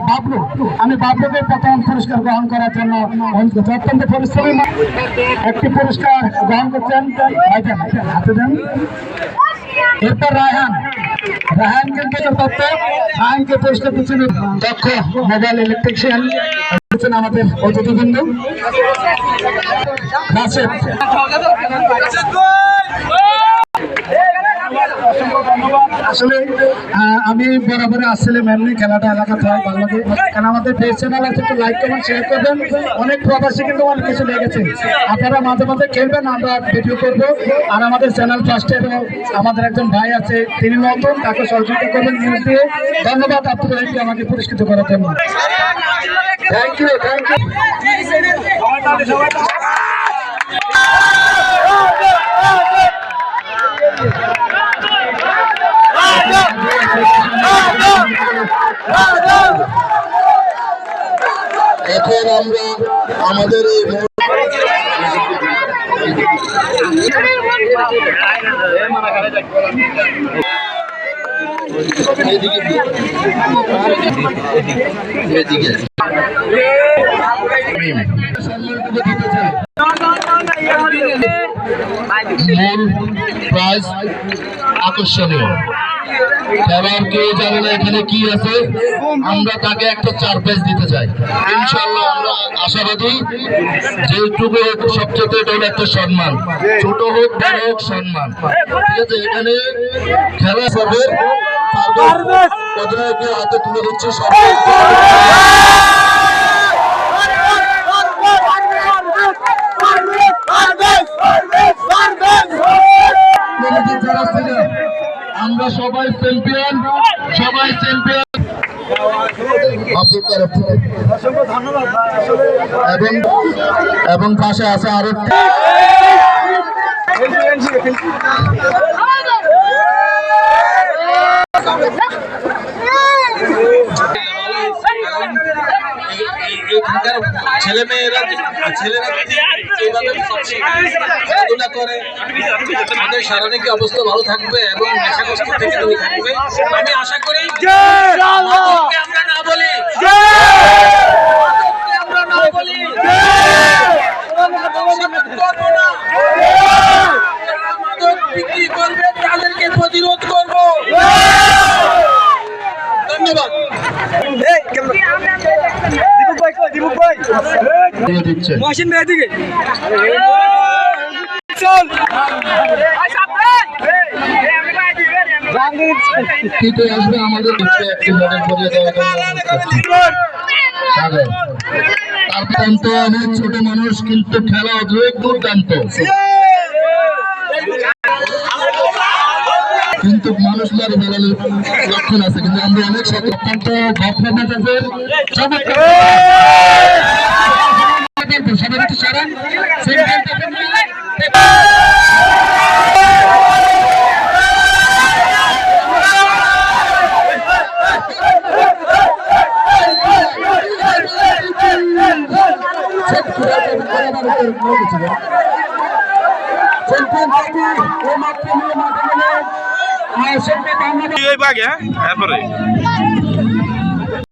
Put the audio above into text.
বাবলু, আমি বাবলুকে প্রথম পুরস্কার গ্রহণ করার জন্য অত্যন্ত পরিশ্রমী একটি পুরস্কার গ্রহণ করছেন। হাতে দেন। এরপর রায়হানকে পুরস্কার দিচ্ছেন দক্ষ মোবাইল ইলেকট্রিশিয়ান আমাদের অতিথিবৃন্দ। আসলে আমি বরাবর আসছিলাম এমনি খেলাটা এলাকাতে হয় বাংলাদেশ, কারণ আমাদের পেজ চ্যানেল আছে, একটু লাইক করবেন, শেয়ার করবেন। অনেক প্রবাসী কিন্তু অনেক কিছু লেগেছে, আপনারা মাঝে মাঝে খেলবেন, আমরা ভিডিও করব। আর আমাদের চ্যানেল ফার্স্টে আমাদের একজন ভাই আছে, তিনি নতুন, তাকে সহযোগিতা করবেন নিউজ দিয়ে। ধন্যবাদ আপনাদেরকে আমাকে পুরস্কৃত করার জন্য। Thank you. এখন আমরা আমাদের মূল প্রাইজ আকর্ষণীয়। এবার কেউ জানে না এখানে কি আছে, আমরা তাকে একটা সারপ্রাইজ দিতে চাই। ইনশাআল্লাহ আমরা আশাবাদী, যেটুকু সবচেয়ে এটা হলো একটা সম্মান, ছোট হোক বড় হোক সম্মান, ঠিক আছে। এখানে খেলা হবে, অধিনায়কের হাতে তুলে দিচ্ছে আমরা সবাই চ্যাম্পিয়ন, এবং পাশে আছে আরো ছেলেরা এইভাবে খেলাধুলা করে, তাদের শারীরিক অবস্থা ভালো থাকবে এবং নেশাগ্রস্ত থেকে দূরে থাকবে। আমি আশা করি আমরা না বলি বিক্রি করবে, তাদেরকে প্রতিরোধ করবো। ধন্যবাদ। মহসিন ভাই দিকে আসবে আমাদের অনেক ছোট মানুষ, কিন্তু খেলা দুর্দান্ত, কিন্তু মানুষ মারি বেলালের লক্ষণ আছে, কিন্তু আমরা অনেক সাথে অত্যন্ত ভক্তদের এই বাগে, হ্যাঁ, এরপরে